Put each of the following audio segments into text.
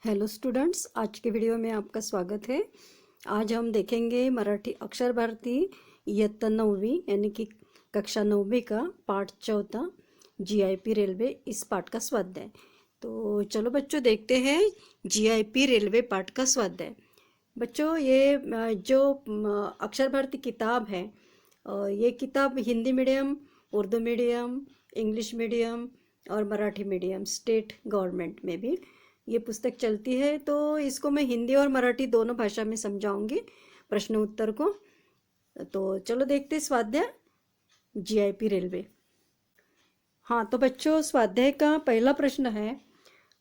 Hello students, आज के video में आपका स्वागत है। आज हम देखेंगे मराठी अक्षर भारती इयत्ता 9वीं यानी कि कक्षा 9वीं का पाठ चौथा जीआईपी रेलवे, इस पाठ का स्वाध्याय। तो चलो बच्चों देखते हैं जीआईपी रेलवे पाठ का स्वाध्याय। बच्चों ये जो अक्षर भारती किताब है, ये किताब Hindi medium, Urdu medium, English medium और मराठी मीडियम स्टेट गवर्नमेंट में भी ये पुस्तक चलती है। तो इसको मैं हिंदी और मराठी दोनों भाषा में समझाऊंगी प्रश्न उत्तर को। तो चलो देखते स्वाध्याय जीआईपी रेलवे। हाँ, तो बच्चों स्वाध्याय का पहला प्रश्न है,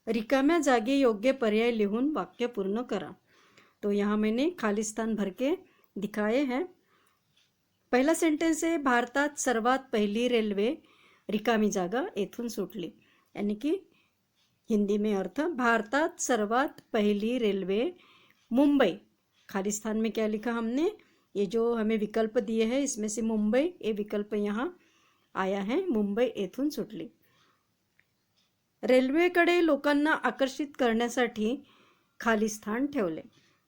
रिकाम्या जागी योग्य पर्याय लिहून वाक्य पूर्ण करा। तो यहाँ मैंने खाली स्थान भर के दिखाए हैं। पहिला सेंटेन्स आहे, भारतात सर्वात पहिली रेल्वे रिकामी जागा येथून सुटली, यानी कि हिंदी में अर्थ, भारतात सर्वात पहली रेलवे मुंबई, खाली स्थान में क्या लिखा हमने, ये जो हमें विकल्प दिए हैं इसमें से मुंबई ये विकल्प यहाँ आया है, मुंबई येथून सुटली। रेल्वेकडे लोकांना आकर्षित करण्यासाठी खाली स्थान ठेवले।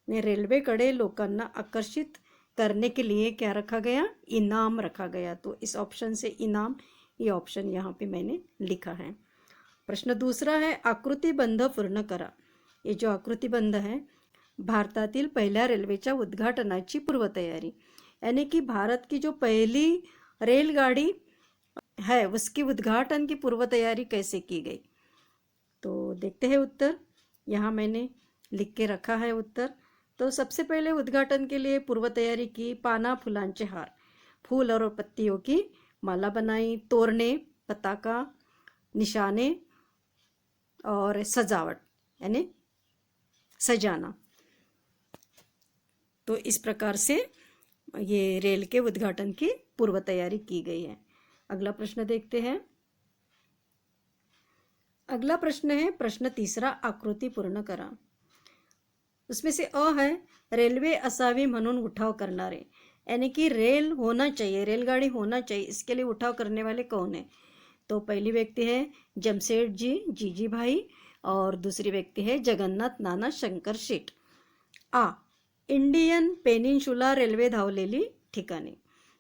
ने रेल्वेकडे लोकांना आकर्षित करने के लिए क्या रखा गया, इनाम रखा गया। तो इस ऑप्शन से इनाम, ये ऑप्शन यहाँ पे मैंने लिखा है। प्रश्न दूसरा है, आकृतिबंध पूर्ण करा। ये जो आकृतिबंध है, भारतातील पहिल्या रेल्वेच्या उद्घाटनाची पूर्वतयारी, यानी कि भारत की जो पहली रेलगाड़ी है उसकी उद्घाटन की पूर्व तैयारी कैसे की गई। तो देखते हैं उत्तर, यहाँ मैंने लिख के रखा है उत्तर। तो सबसे पहले उद्घाटन के लिए पूर्व तैयारी की, पाना फुलांचे हार, फूल और पत्तियों की माला बनाई, तोरणे, पताका, निशाने और सजावट यानी सजाना। तो इस प्रकार से ये रेल के उद्घाटन की पूर्व तैयारी की गई है। अगला प्रश्न देखते हैं। अगला प्रश्न है प्रश्न तीसरा, आकृति पूर्ण करा। उसमें से अ है, रेल्वे असावी म्हणून उठाव करणारे, यानी कि रेल होना चाहिए, रेलगाड़ी होना चाहिए, इसके लिए उठाव करने वाले कौन है। तो पहली व्यक्ति है जमशेद जी, जीजी भाई, और दूसरी व्यक्ति है जगन्नाथ नाना शंकर शेठ। आ, इंडियन पेनिनशुला रेल्वे धावलेली ठिकाने,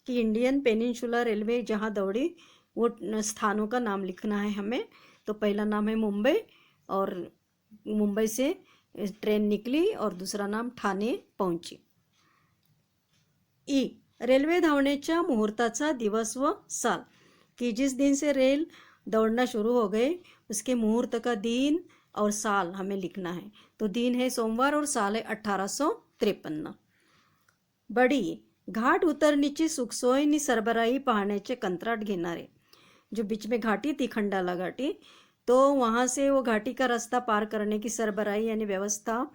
कि इंडियन पेनिनशुला रेलवे जहाँ दौड़ी वो स्थानों का नाम लिखना है हमें। तो पहला नाम है मुंबई, और मुंबई से ट्रेन निकली, और दूसरा नाम ठाणे पहुंची। ई, रेल्वे धावण्याच्या मुहूर्ताचा दिवस व साल, कि जिस दिन से रेल दौड़ना शुरू हो गए उसके मुहूर्त का दिन और साल हमें लिखना है। तो दिन है सोमवार और साल है 1853। बड़ी, घाट उतरनीची सुखसोय नि सरबराई पाहण्याचे कंत्राट घेणारे, जो बीच में घाटी थी खंडाला घाटी, तो वहाँ से वो घाटी का रास्ता पार करने की सरबराई यानी व्यवस्था,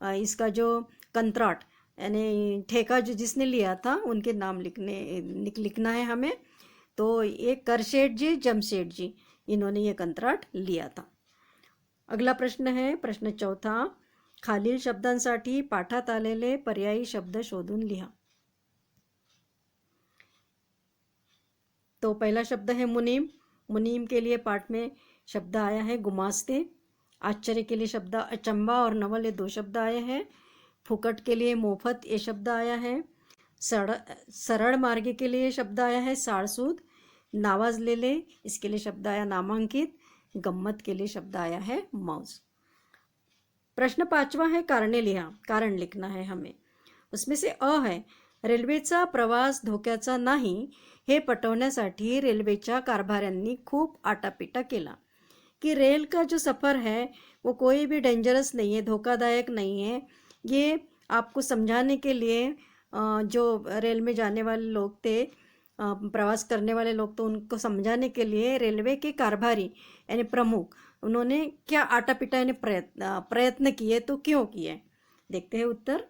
इसका जो कंत्राट यानी ठेका जो जिसने लिया था उनके नाम लिखना है हमें। तो ये करशेठ जी, जमशेद जी, इन्होंने ये कंत्राट लिया था। अगला प्रश्न है प्रश्न चौथा, खालील शब्दांसाठी पाठात आलेले पर्यायी शब्द शोधून लिहा। तो पहला शब्द है मुनीम, मुनीम के लिए पाठ में शब्द आया है गुमास्ते। आश्चर्य के लिए शब्द अचंबा और नवल, ये दो शब्द आए हैं। फुकट के लिए मोफत, ये शब्द आया है। सरल मार्ग के लिए शब्द आया है साड़सूद। नावाजलेले, इसके लिए शब्द आया नामांकित। गम्मत के लिए शब्द आया है मौज। प्रश्न पाचवा है कारणे लिहा, कारण लिखना है हमें। उसमें से अ है, रेल्वेचा प्रवास धोक्याचा नाही हे पटवण्यासाठी रेल्वेच्या कारभाऱ्यांनी खूप आटापिटा केला, कि रेल का जो सफ़र है वो कोई भी डेंजरस नहीं है, धोखादायक नहीं है। ये आपको समझाने के लिए जो रेल में जाने वाले लोग थे, प्रवास करने वाले लोग, तो उनको समझाने के लिए रेलवे के कारभारी यानी प्रमुख, उन्होंने क्या आटापिटा यानी प्रयत्न किए। तो क्यों किए, देखते हैं उत्तर।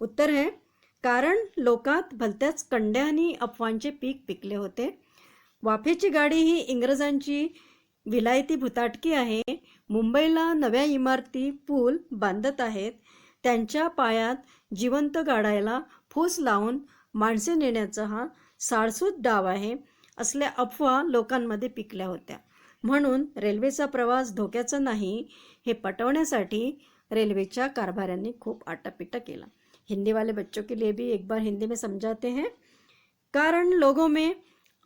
उत्तर है, कारण लोकात भलत्याच कंड्या आणि अफवांचे पीक पिकले होते। वाफेची गाडी ही इंग्रजांची विलायती भुताटकी आहे। मुंबईला नव्या इमारती पूल बांधत आहेत, त्यांच्या पायात जिवंत गाडायला फूस लावून माणसे नेण्याचा हा साळसूद डाव आहे, असल्या अफवा लोकांमध्ये पिकल्या होत्या। म्हणून रेल्वेचा प्रवास धोक्याचा नाही हे पटवण्यासाठी रेलवेच्या कारभाऱ्यांनी खूप आटापिटा केला। हिंदी वाले बच्चों के लिए भी एक बार हिंदी में समझाते हैं। कारण लोगों में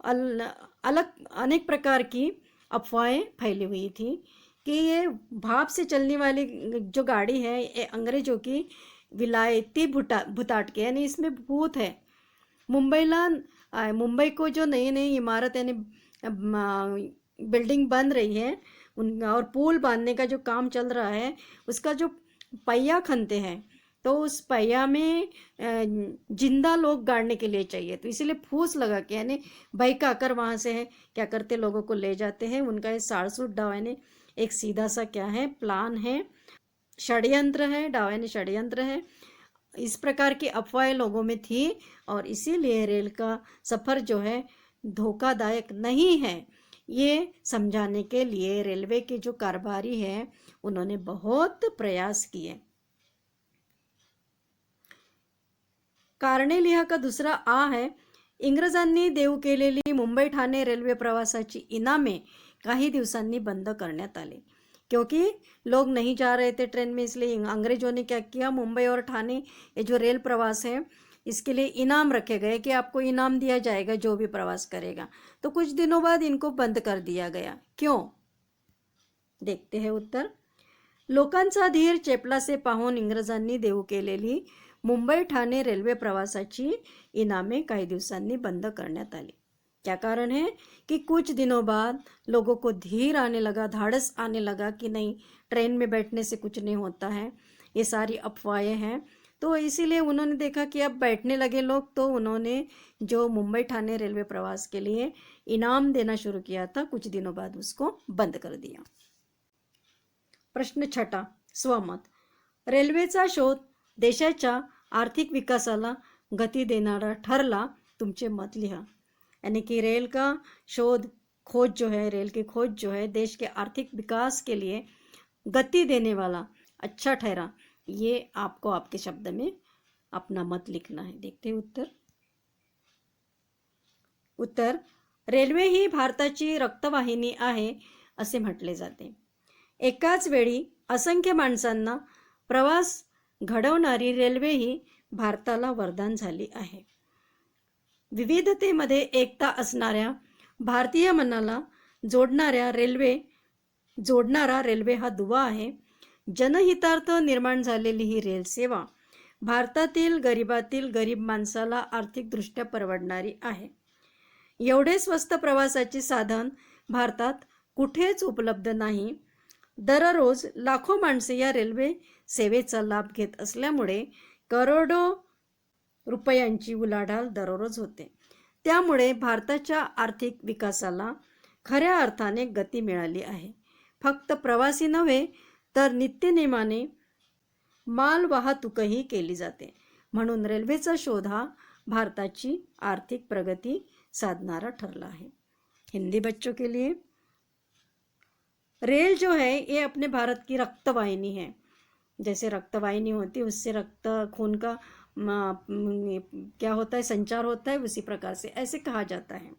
अलग अनेक प्रकार की अफवाहें फैली हुई थी कि ये भाप से चलने वाली जो गाड़ी है ये अंग्रेजों की विलायती भुताट के, यानी इसमें भूत है। मुंबई को जो नई नई इमारत यानी बिल्डिंग बन रही है और पुल बांधने का जो काम चल रहा है, उसका जो पहिया खनते हैं तो उस पहिया में जिंदा लोग गाड़ने के लिए चाहिए, तो इसीलिए फूस लगा के यानी बहका कर वहाँ से है क्या करते लोगों को ले जाते हैं। उनका ये साड़सूट डाव यानी एक सीधा सा क्या है प्लान है, षड्यंत्र है, डाव यानी षड्यंत्र है। इस प्रकार की अफवाहें लोगों में थी और इसीलिए रेल का सफ़र जो है धोखादायक नहीं है, ये समझाने के लिए रेलवे के जो कारभारी हैं उन्होंने बहुत प्रयास किए। कारणे लिहा का दूसरा आ है, इंग्रजांनी देऊ केलेली मुंबई ठाणे रेल्वे प्रवासाची इनामे काही दिवसांनी बंद करण्यात आले, क्योंकि लोग नहीं जा रहे थे ट्रेन में। इसलिए अंग्रेजों ने क्या किया, मुंबई और ठाणे ये जो रेल प्रवास है इसके लिए इनाम रखे गए कि आपको इनाम दिया जाएगा जो भी प्रवास करेगा। तो कुछ दिनों बाद इनको बंद कर दिया गया। क्यों, देखते हैं उत्तर। लोकांचा धीर चेपलासे पाहून इंग्रजांनी देऊ केलेली मुंबई ठाणे रेल्वे प्रवासाची इनामे काही दिवसांनी बंद करण्यात आली। क्या कारण है कि कुछ दिनों बाद लोगों को धीर आने लगा, धाड़स आने लगा कि नहीं ट्रेन में बैठने से कुछ नहीं होता है, ये सारी अफवाहें हैं। तो इसीलिए उन्होंने देखा कि अब बैठने लगे लोग, तो उन्होंने जो मुंबई ठाणे रेलवे प्रवास के लिए इनाम देना शुरू किया था कुछ दिनों बाद उसको बंद कर दिया। प्रश्न 6, स्वमत। रेल्वेचा शोध देशाच्या आर्थिक विकासाला गती देणारा ठरला, तुमचे मत लिहा। यानी कि रेल का शोध खोज जो है, रेल की खोज जो है देश के आर्थिक विकास के लिए गति देने वाला अच्छा ठहरा, ये आपको आपके शब्द में अपना मत लिखना है। देखते हैं उत्तर। उत्तर, रेल्वे ही भारताची रक्तवाहिनी आहे असे म्हटले जाते। एकाच वेळी असंख्य माणसांना प्रवास घडवणारी रेल्वे ही भारताला वरदान झाली आहे। विविधतेमध्ये एकता असणाऱ्या भारतीय मनाला जोडणारा रेल्वे हा दुवा आहे। जनहितार्थ निर्माण झालेली ही रेल सेवा भारतातील गरीबातील गरीब माणसाला आर्थिकदृष्ट्या परवडणारी आहे। एवढे स्वस्त प्रवासाचे साधन भारतात कुठेच उपलब्ध नाही। दररोज लाखो माणसे या रेल्वे सेवेचा लाभ घेत असल्यामुळे करोडो रुपयांची उलाढाल दररोज होते। त्यामुळे भारताच्या आर्थिक विकासाला खऱ्या अर्थाने गती मिळाली आहे। फक्त प्रवासी नव्हे तर नित्यनेमाने माल वाहतूकही केली जाते। म्हणून रेल्वेचा शोध हा भारताची आर्थिक प्रगति साधनारा ठरला है। हिंदी बच्चों के लिए, रेल जो है ये अपने भारत की रक्तवाहिनी है। जैसे रक्तवाहिनी होती है उससे रक्त खून का क्या होता है, संचार होता है, उसी प्रकार से ऐसे कहा जाता है।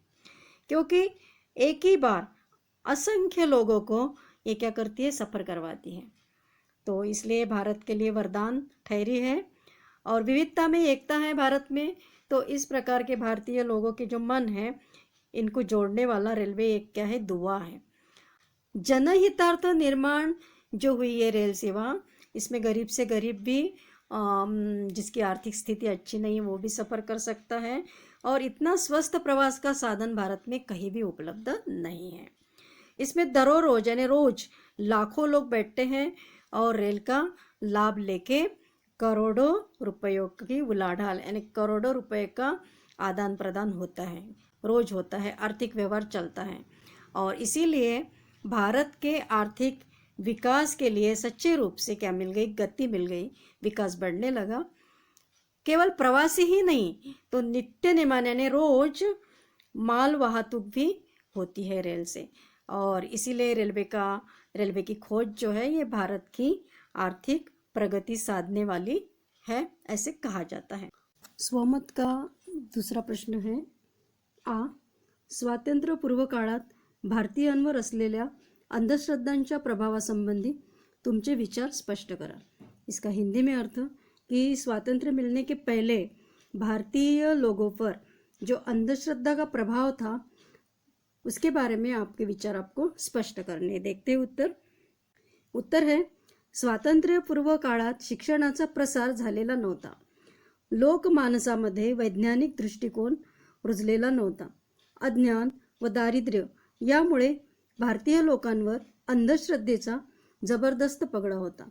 क्योंकि एक ही बार असंख्य लोगों को ये क्या करती है, सफ़र करवाती है। तो इसलिए भारत के लिए वरदान ठहरी है और विविधता में एकता है भारत में। तो इस प्रकार के भारतीय लोगों के जो मन है इनको जोड़ने वाला रेलवे एक क्या है, दुआ है। जनहितार्थ निर्माण जो हुई ये रेल सेवा, इसमें गरीब से गरीब भी जिसकी आर्थिक स्थिति अच्छी नहीं वो भी सफ़र कर सकता है और इतना स्वस्थ प्रवास का साधन भारत में कहीं भी उपलब्ध नहीं है। इसमें दरोरोज यानी रोज लाखों लोग बैठते हैं और रेल का लाभ लेके करोड़ों रुपयों की उलाढाल यानी करोड़ों रुपए का आदान प्रदान होता है, रोज होता है, आर्थिक व्यवहार चलता है। और इसीलिए भारत के आर्थिक विकास के लिए सच्चे रूप से क्या मिल गई, गति मिल गई, विकास बढ़ने लगा। केवल प्रवासी ही नहीं तो नित्य नेमाने रोज माल वाहतूक भी होती है रेल से। और इसीलिए रेलवे की खोज जो है ये भारत की आर्थिक प्रगति साधने वाली है, ऐसे कहा जाता है। स्वमत का दूसरा प्रश्न है, आ, स्वातंत्र्य पूर्व काळात भारतीयांवर असलेल्या अंधश्रद्धांच्या प्रभावासंबंधी तुमचे विचार स्पष्ट करा। इसका हिंदी में अर्थ कि स्वातंत्र्य मिलने के पहले भारतीय लोगों पर जो अंधश्रद्धा का प्रभाव था उसके बारे में आपके विचार आपको स्पष्ट करने। देखते हैं उत्तर। उत्तर है, स्वातंत्र्यपूर्व काळात शिक्षणाचा प्रसार झालेला नव्हता। लोकमानसामध्ये वैज्ञानिक दृष्टिकोन रुजलेला नव्हता। अज्ञान व दारिद्र्य यामुळे भारतीय लोकांवर अंधश्रद्धेचा जबरदस्त पगडा होता।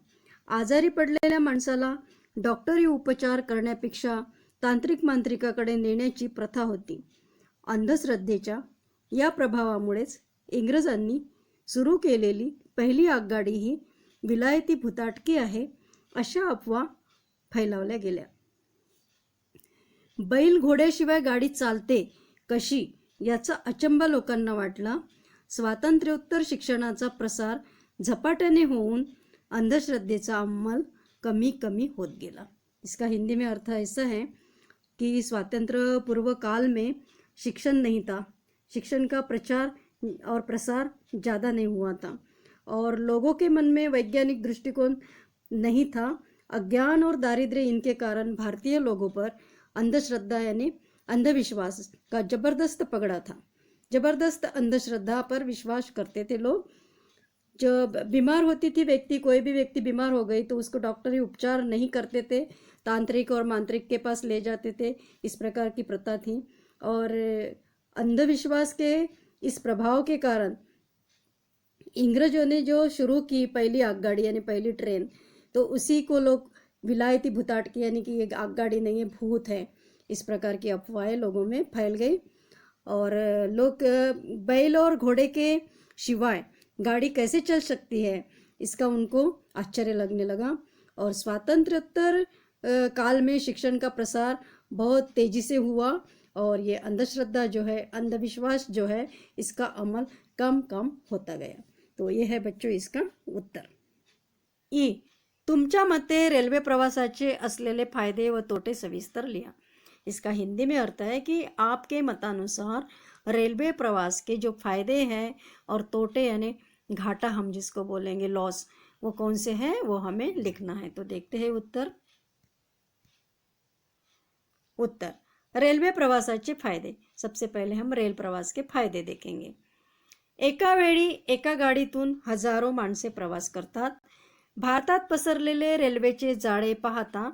आजारी पडलेल्या माणसाला डॉक्टरी उपचार करण्यापेक्षा तांत्रिक मांत्रिकाकडे नेण्याची प्रथा होती। अंधश्रद्धेच्या या प्रभावामुळेच इंग्रजांनी सुरू केलेली पहिली आगगाडी ही विलायती भुताटकी आहे अशा अफवा फैलावल्या गेल्या। बैल घोड्याशिवाय गाडी चालते कशी याचा अचंबा लोकांना वाटला। स्वातंत्र्योत्तर शिक्षणाचा प्रसार झपाट्याने होऊन अंधश्रद्धेचा अंमल कमी कमी होत गेला। इसका हिंदी में अर्थ ऐसा है कि स्वातंत्र पूर्व काल में शिक्षण नहीं था, शिक्षण का प्रचार और प्रसार ज़्यादा नहीं हुआ था और लोगों के मन में वैज्ञानिक दृष्टिकोण नहीं था। अज्ञान और दारिद्र्य इनके कारण भारतीय लोगों पर अंधश्रद्धा यानी अंधविश्वास का जबरदस्त पगड़ा था। जबरदस्त अंधश्रद्धा पर विश्वास करते थे लोग। जब बीमार होती थी व्यक्ति, कोई भी व्यक्ति बीमार हो गई तो उसको डॉक्टरी उपचार नहीं करते थे, तांत्रिक और मांत्रिक के पास ले जाते थे। इस प्रकार की प्रथा थी और अंधविश्वास के इस प्रभाव के कारण इंग्रजों ने जो शुरू की पहली आगगाड़ी यानी पहली ट्रेन, तो उसी को लोग विलायती भुताटकी यानी कि ये आगगाड़ी नहीं है, भूत है, इस प्रकार की अफवाहें लोगों में फैल गई और लोग बैल और घोड़े के सिवाय गाड़ी कैसे चल सकती है इसका उनको आश्चर्य लगने लगा। और स्वातंत्र्योत्तर काल में शिक्षण का प्रसार बहुत तेजी से हुआ और ये अंधश्रद्धा जो है, अंधविश्वास जो है, इसका अमल कम कम होता गया। तो ये है बच्चों इसका उत्तर। ई, तुमच्या मते रेल्वे प्रवासाचे असलेले फायदे व तोटे सविस्तर लिहा। इसका हिंदी में अर्थ है कि आपके मतानुसार रेलवे प्रवास के जो फायदे हैं और तोटे यानी घाटा हम जिसको बोलेंगे लॉस, वो कौन से हैं वो हमें लिखना है। तो देखते हैं उत्तर। उत्तर, रेल्वे प्रवासाचे फायदे। सबसे पहले हम रेल प्रवास के फायदे देखेंगे। एका वेळी एका गाडीतून हजारो माणसे प्रवास करतात। भारतात पसरलेले रेल्वेचे जाळे पाहता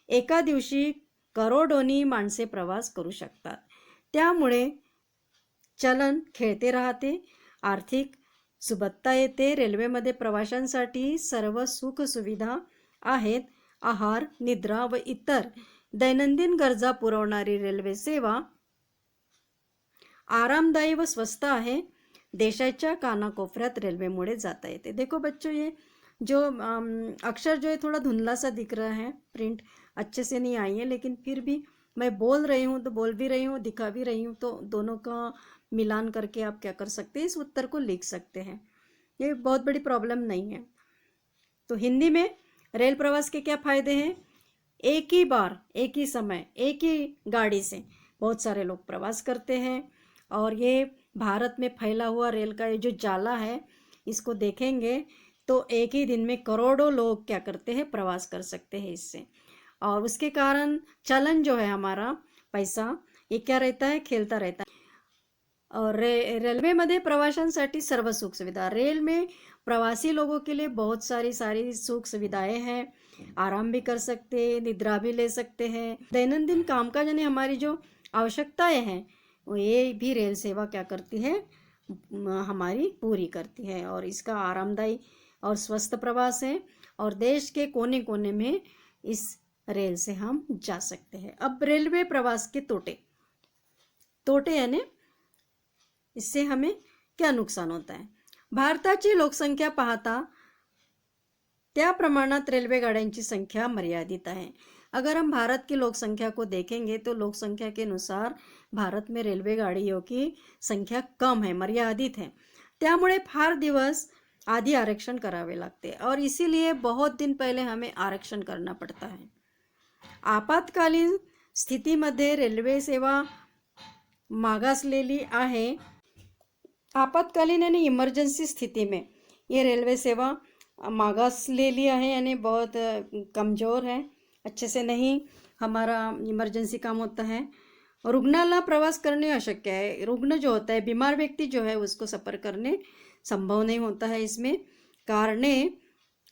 एका दिवशी करोडोनी माणसे प्रवास करू शकतात। त्यामुळे चलन खेळते राहते, आर्थिक सुबत्ता येते। रेल्वेमध्ये प्रवाशांसाठी सर्व सुख सुविधा आहेत। आहार, निद्रा व इतर दैनंदिन गरजा पुरवणारी रेल्वे सेवा आरामदायी व स्वस्त आहे। देशाच्या कानाकोपऱ्यात रेल्वेमुळे जाता येते। देखो बच्चों, ये जो अक्षर जो है थोड़ा धुंधला सा दिख रहा है, प्रिंट अच्छे से नहीं आई है, लेकिन फिर भी मैं बोल रही हूँ तो बोल भी रही हूँ, दिखा भी रही हूँ, तो दोनों का मिलान करके आप क्या कर सकते हैं, इस उत्तर को लिख सकते हैं। ये बहुत बड़ी प्रॉब्लम नहीं है। तो हिंदी में रेल प्रवास के क्या फायदे हैं? एक ही बार, एक ही समय, एक ही गाड़ी से बहुत सारे लोग प्रवास करते हैं और ये भारत में फैला हुआ रेल का ये जो जाला है, इसको देखेंगे तो एक ही दिन में करोड़ों लोग क्या करते हैं, प्रवास कर सकते हैं इससे। और उसके कारण चलन जो है हमारा पैसा, ये क्या रहता है, खेलता रहता है। और रेल्वेमध्ये प्रवाशांसाठी सर्व सुख सुविधा, रेल में प्रवासी लोगों के लिए बहुत सारी सुख सुविधाएं हैं। आराम भी कर सकते हैं, निद्रा भी ले सकते हैं। दैनंदिन कामकाज यानी हमारी जो आवश्यकताएं हैं वो ये भी रेल सेवा क्या करती है, हमारी पूरी करती है। और इसका आरामदायी और स्वस्थ प्रवास है और देश के कोने कोने में इस रेल से हम जा सकते हैं। अब रेलवे प्रवास के तोटे यानी इससे हमें क्या नुकसान होता है। भारताची लोकसंख्या पाहता त्या प्रमाणात रेल्वे गाड्यांची संख्या मर्यादित है। अगर हम भारत की लोकसंख्या को देखेंगे तो लोकसंख्या के अनुसार भारत में रेलवे गाड़ियों की संख्या कम है, मर्यादित है। त्यामुळे फार दिवस आधी आरक्षण करावे लागते और इसीलिए बहुत दिन पहले हमें आरक्षण करना पड़ता है। आपातकालीन स्थितीमध्ये रेल्वे सेवा मागासलेली आहे आपातकालीन यानी इमरजेंसी स्थिति में ये रेलवे सेवा मागास ले लिया है, यानी बहुत कमज़ोर है, अच्छे से नहीं हमारा इमरजेंसी काम होता है। रुग्णाला प्रवास करणे अशक्य है, रुग्ण जो होता है, बीमार व्यक्ति जो है, उसको सफ़र करने संभव नहीं होता है इसमें। कारणे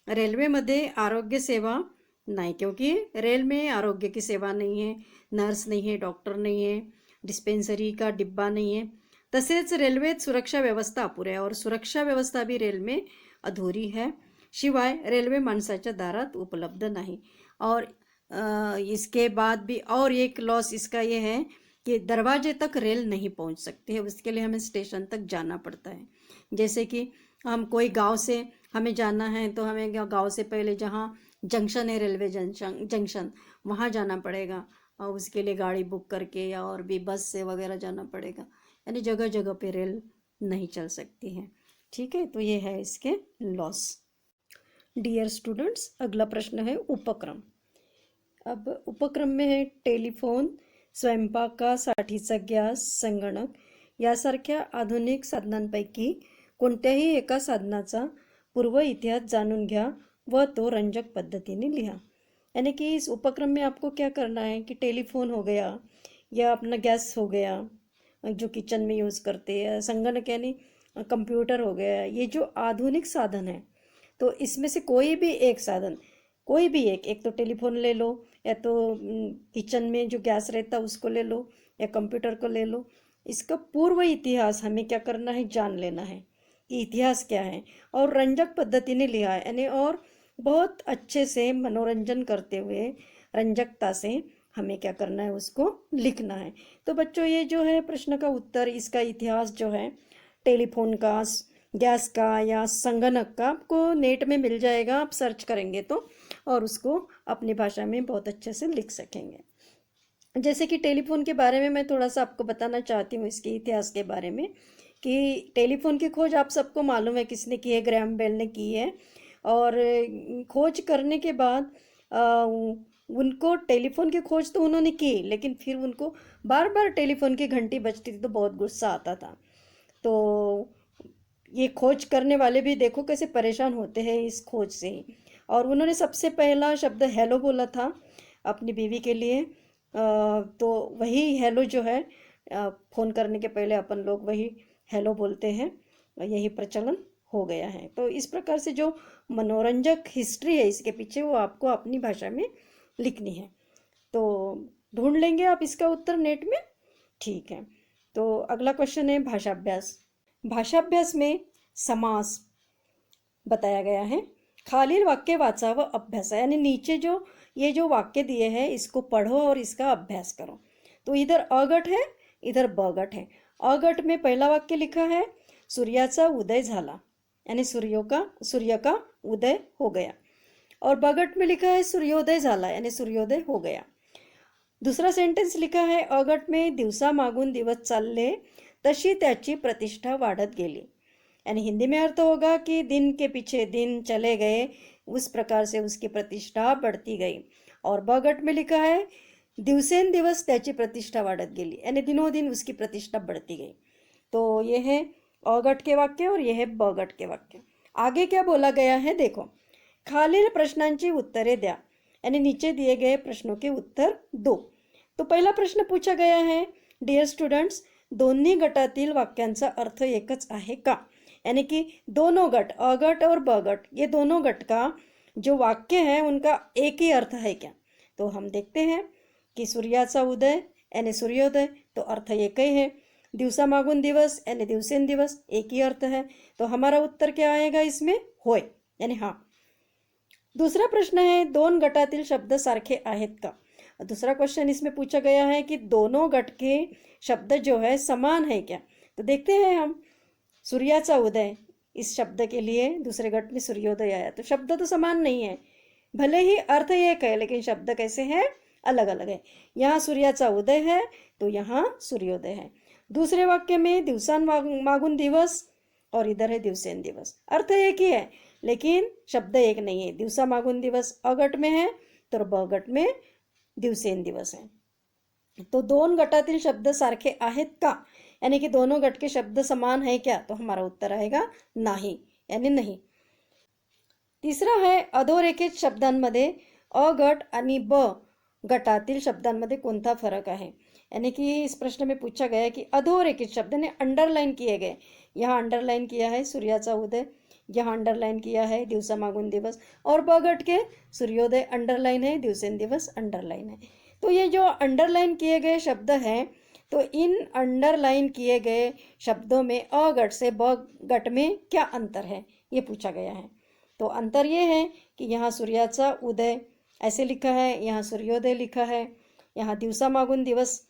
रेल्वेमध्ये आरोग्य सेवा नाही, क्योंकि रेल में आरोग्य की सेवा नहीं है, नर्स नहीं है, डॉक्टर नहीं है, डिस्पेंसरी का डिब्बा नहीं है। तसेच रेल्वेत सुरक्षा व्यवस्था अपुरी आहे और सुरक्षा व्यवस्था भी रेल में अधूरी है। शिवाय रेल्वे माणसाच्या दारात उपलब्ध नहीं। और इसके बाद भी और एक लॉस इसका ये है कि दरवाजे तक रेल नहीं पहुंच सकती है, उसके लिए हमें स्टेशन तक जाना पड़ता है। जैसे कि हम कोई गांव से हमें जाना है तो हमें गांव से पहले जहां जंक्शन है, रेलवे जंक्शन वहां जाना पड़ेगा और उसके लिए गाड़ी बुक करके या और भी बस से वगैरह जाना पड़ेगा, यानी जगह जगह पे रेल नहीं चल सकती है। ठीक है, तो ये है इसके लॉस। डियर स्टूडेंट्स, अगला प्रश्न है उपक्रम। अब उपक्रम में है टेलिफोन, स्वयंपाकासाठीचा गॅस, संगणक यासारख्या आधुनिक साधनांपैकी कोणत्याही एका साधनाचा पूर्व इतिहास जाणून घ्या व तो रंजक पद्धतीने लिहा। यानी कि इस उपक्रम में आपको क्या करना है कि टेलीफोन हो गया या अपना गैस हो गया जो किचन में यूज़ करते हैं, संगणक यानी कंप्यूटर हो गया, ये जो आधुनिक साधन है, तो इसमें से कोई भी एक साधन, कोई भी एक तो टेलीफोन ले लो, या तो किचन में जो गैस रहता है उसको ले लो, या कंप्यूटर को ले लो। इसका पूर्व इतिहास हमें क्या करना है, जान लेना है कि इतिहास क्या है, और रंजक पद्धति ने लिया है, यानी और बहुत अच्छे से मनोरंजन करते हुए रंजकता से हमें क्या करना है, उसको लिखना है। तो बच्चों, ये जो है प्रश्न का उत्तर, इसका इतिहास जो है टेलीफोन का, गैस का या संगणक का, आपको नेट में मिल जाएगा, आप सर्च करेंगे तो, और उसको अपनी भाषा में बहुत अच्छे से लिख सकेंगे। जैसे कि टेलीफोन के बारे में मैं थोड़ा सा आपको बताना चाहती हूँ, इसके इतिहास के बारे में, कि टेलीफोन की खोज आप सबको मालूम है किसने की है, ग्रैहम बेल ने की है। और खोज करने के बाद उनको टेलीफोन की खोज तो उन्होंने की, लेकिन फिर उनको बार बार टेलीफोन की घंटी बजती थी तो बहुत गुस्सा आता था। तो ये खोज करने वाले भी देखो कैसे परेशान होते हैं इस खोज से ही। और उन्होंने सबसे पहला शब्द हेलो बोला था अपनी बीवी के लिए। तो वही हेलो जो है, फ़ोन करने के पहले अपन लोग वही हेलो बोलते हैं, यही प्रचलन हो गया है। तो इस प्रकार से जो मनोरंजक हिस्ट्री है इसके पीछे, वो आपको अपनी भाषा में लिखनी है। तो ढूंढ लेंगे आप इसका उत्तर नेट में। ठीक है, तो अगला क्वेश्चन है भाषाभ्यास। भाषाभ्यास में समास बताया गया है। खालील वाक्य वाचा व अभ्यास, यानी नीचे जो ये जो वाक्य दिए हैं इसको पढ़ो और इसका अभ्यास करो। तो इधर अगट है, इधर बगट है। अगट में पहला वाक्य लिखा है सूर्याचा उदय झाला, यानी सूर्य का उदय हो गया। और बगट में लिखा है सूर्योदय झाला, यानी सूर्योदय हो गया। दूसरा सेंटेंस लिखा है अगट में दिवसा मागून दिवस चालले तशी त्याची प्रतिष्ठा वाढत गेली, यानी हिंदी में अर्थ होगा कि दिन के पीछे दिन चले गए, उस प्रकार से उसकी प्रतिष्ठा बढ़ती गई। और बगट में लिखा है दिवसेंदिवस त्याची प्रतिष्ठा वाढत गेली, यानी दिनों दिन उसकी प्रतिष्ठा बढ़ती गई। तो ये है अगट के वाक्य और ये है बगट के वाक्य। आगे क्या बोला गया है देखो, खालील प्रश्नांची उत्तरे द्या, यानी नीचे दिए गए प्रश्नों के उत्तर दो। तो पहला प्रश्न पूछा गया है, डियर स्टूडेंट्स, दोन्ही गटातील वाक्यांचा अर्थ एकच आहे का? यानी कि दोनों गट, अगट और बगट, ये दोनों गट का जो वाक्य है उनका एक ही अर्थ है क्या? तो हम देखते हैं कि सूर्याचा उदय यानी सूर्योदय, तो अर्थ एक ही है। दिवसा मागून दिवस यानी दिवसेंदिवस, एक ही अर्थ है। तो हमारा उत्तर क्या आएगा इसमें? होय, यानी हाँ। दूसरा प्रश्न है दोन गटातील शब्द सारखे आहेत का? दूसरा क्वेश्चन इसमें पूछा गया है कि दोनों गट के शब्द जो है समान है क्या? तो देखते हैं हम, सूर्याचा उदय, इस शब्द के लिए दूसरे गट में सूर्योदय आया, तो शब्द तो समान नहीं है, भले ही अर्थ एक है लेकिन शब्द कैसे हैं? अलग अलग है। यहाँ सूर्याचा उदय है तो यहाँ सूर्योदय है। दूसरे वाक्य में दिवसान मागून दिवस और इधर है दिवसेंदिवस, अर्थ एक ही है लेकिन शब्द एक नहीं है। दिवसा मागून दिवस अगट में है तर बगट में दिवसेंदिवस है। तो दोन गटातील शब्द सारखे आहेत का, यानी कि दोनों गट के शब्द समान है क्या, तो हमारा उत्तर आएगा नाही, यानी नहीं। तिसरा है अधोरेखित शब्दांमध्ये अ गट आणि ब गटातील शब्दांमध्ये कोणता फरक आहे। यानी कि इस प्रश्न में पूछा गया है कि अधोरेखित शब्द ने अंडरलाइन किए गए, यहाँ अंडरलाइन किया है सूर्याचा उदय, यहाँ अंडरलाइन किया है दिवसामागून दिवस, और ब गट के सूर्योदय अंडरलाइन है, दिवसेंदिवस अंडरलाइन है। तो ये जो अंडरलाइन किए गए शब्द हैं, तो इन अंडरलाइन किए गए शब्दों में अ गट से ब गट में क्या अंतर है, ये पूछा गया है। तो अंतर ये है कि यहाँ सूर्याचा उदय ऐसे लिखा है, यहाँ सूर्योदय लिखा है, यहाँ दिवसामागून दिवस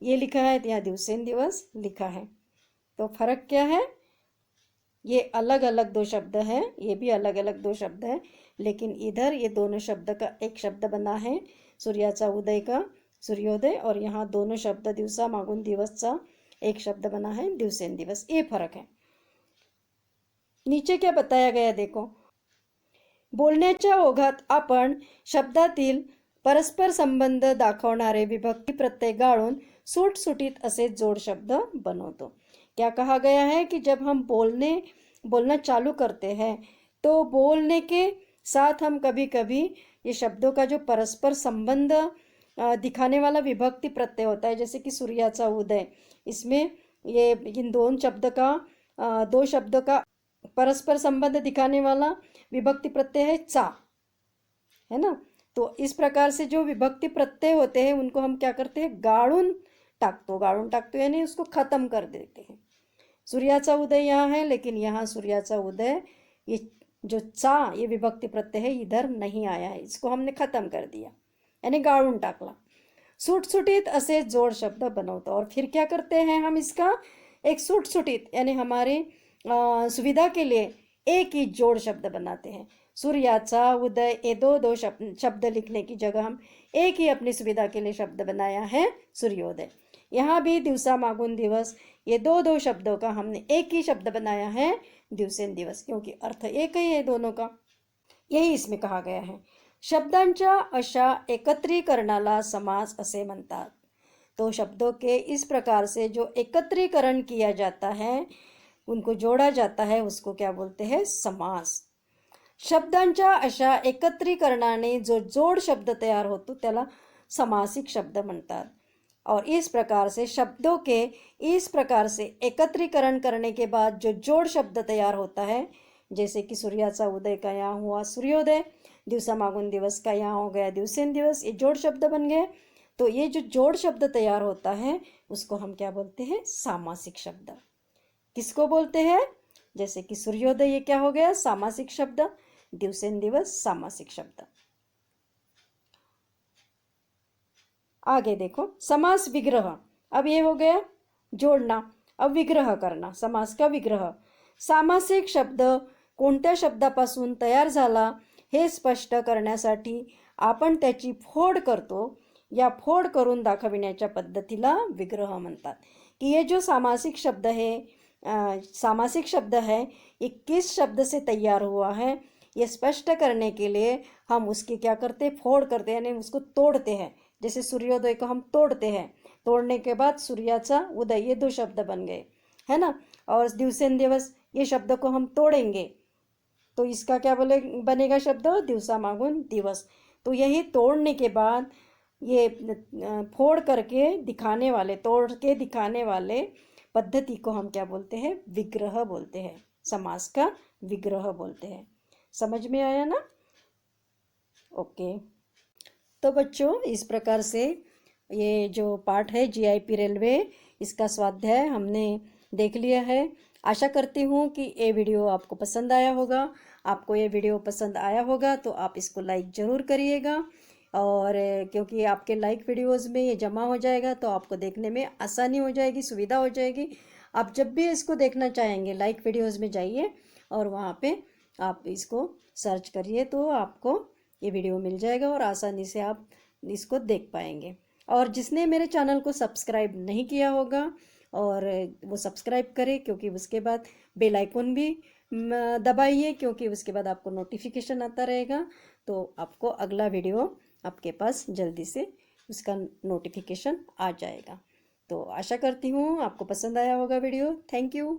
ये लिखा है, तो यहाँ दिवसेंदिवस लिखा है। तो फर्क क्या है, ये अलग अलग दो शब्द हैं, ये भी अलग अलग दो शब्द हैं, लेकिन इधर ये दोनों शब्द का एक शब्द बना है सूर्याचा उदय का सूर्योदय, और यहाँ दोनों शब्द दिवसामागून दिवसचा एक शब्द बना है दिवसेंदिवस, ये फरक है। नीचे क्या बताया गया देखो, बोलण्याच्या ओघात आपण शब्दातील परस्पर संबंध दाखवणारे विभक्ती प्रत्यय गाळून सुटसुटीत असे जोड शब्द बनवतो। क्या कहा गया है कि जब हम बोलना चालू करते हैं तो बोलने के साथ हम कभी कभी ये शब्दों का जो परस्पर संबंध दिखाने वाला विभक्ति प्रत्यय होता है, जैसे कि सूर्याचा उदय, इसमें ये इन दो शब्दों का परस्पर संबंध दिखाने वाला विभक्ति प्रत्यय है चा, है ना। तो इस प्रकार से जो विभक्ति प्रत्यय होते हैं उनको हम क्या करते हैं, गाळून टाकतो यानी उसको खत्म कर देते हैं। सूर्याचा उदय यहाँ है, लेकिन यहाँ सूर्याचा उदय ये जो चा ये विभक्ति प्रत्यय है इधर नहीं आया है, इसको हमने खत्म कर दिया यानी गाळून टाकला। सुटसुटीत असे जोड़ शब्द बनवतो, और फिर क्या करते हैं हम इसका एक सुटसुटीत यानी हमारे सुविधा के लिए एक ही जोड़ शब्द बनाते हैं। सूर्याचा उदय ये दो शब्द लिखने की जगह हम एक ही अपनी सुविधा के लिए शब्द बनाया है सूर्योदय। यहाँ भी दिवसामागून दिवस ये दो शब्दों का हमने एक ही शब्द बनाया है दिवसेंदिवस, क्योंकि अर्थ एक ही है दोनों का, यही इसमें कहा गया है। शब्दांच्या अशा एकत्रीकरणाला समास असे म्हणतात। तो शब्दों के इस प्रकार से जो एकत्रीकरण किया जाता है, उनको जोड़ा जाता है, उसको क्या बोलते हैं, समास। शब्दांच्या अशा एकत्रीकरणाने जो जोड शब्द तयार होतो त्याला समासिक शब्द म्हणतात। और इस प्रकार से शब्दों के इस प्रकार से एकत्रीकरण करने के बाद जो जोड़ शब्द तैयार होता है, जैसे कि सूर्याचा उदय का यहाँ हुआ सूर्योदय, दिवसामागून दिवस का यहाँ हो गया दिवसेंदिवस, ये जोड़ शब्द बन गए। तो ये जो जोड़ शब्द तैयार होता है उसको हम क्या बोलते हैं, सामासिक शब्द। किसको बोलते हैं, जैसे कि सूर्योदय ये क्या हो गया, सामासिक शब्द, दिवसेंदिवस सामासिक शब्द। आगे देखो, समास विग्रह, अब ये हो गया जोड़ना, अब विग्रह करना, समास का विग्रह। सामासिक शब्द कोणत्या शब्दापासून तयार झाला हे स्पष्ट करण्यासाठी आपण त्याची फोड करतो, या फोड करून दाखविण्याच्या पद्धतीला विग्रह म्हणतात। कि ये जो सामासिक शब्द है ये किस शब्द से तैयार हुआ है, ये स्पष्ट करने के लिए हम उसकी क्या करते, फोड़ करते हैं, यानी उसको तोड़ते हैं। जैसे सूर्योदय को हम तोड़ते हैं, तोड़ने के बाद सूर्याचा उदय ये दो शब्द बन गए, है ना। और दिवसेंदिवस ये शब्द को हम तोड़ेंगे तो इसका क्या बनेगा शब्द, दिवसामागून दिवस। तो यही तोड़ने के बाद ये फोड़ करके दिखाने वाले, तोड़ के दिखाने वाले पद्धति को हम क्या बोलते हैं, विग्रह बोलते हैं, समास का विग्रह बोलते हैं। समझ में आया ना, ओके। तो बच्चों इस प्रकार से ये जो पाठ है जीआईपी रेलवे, इसका स्वाध्याय हमने देख लिया है। आशा करती हूँ कि ये वीडियो आपको पसंद आया होगा। आपको ये वीडियो पसंद आया होगा तो आप इसको लाइक ज़रूर करिएगा, और क्योंकि आपके लाइक वीडियोस में ये जमा हो जाएगा तो आपको देखने में आसानी हो जाएगी, सुविधा हो जाएगी। आप जब भी इसको देखना चाहेंगे लाइक वीडियोस में जाइए और वहाँ पे आप इसको सर्च करिए तो आपको ये वीडियो मिल जाएगा और आसानी से आप इसको देख पाएंगे। और जिसने मेरे चैनल को सब्सक्राइब नहीं किया होगा और वो सब्सक्राइब करे, क्योंकि उसके बाद बेल आइकन भी दबाइए, क्योंकि उसके बाद आपको नोटिफिकेशन आता रहेगा, तो आपको अगला वीडियो आपके पास जल्दी से उसका नोटिफिकेशन आ जाएगा। तो आशा करती हूँ आपको पसंद आया होगा वीडियो। Thank you.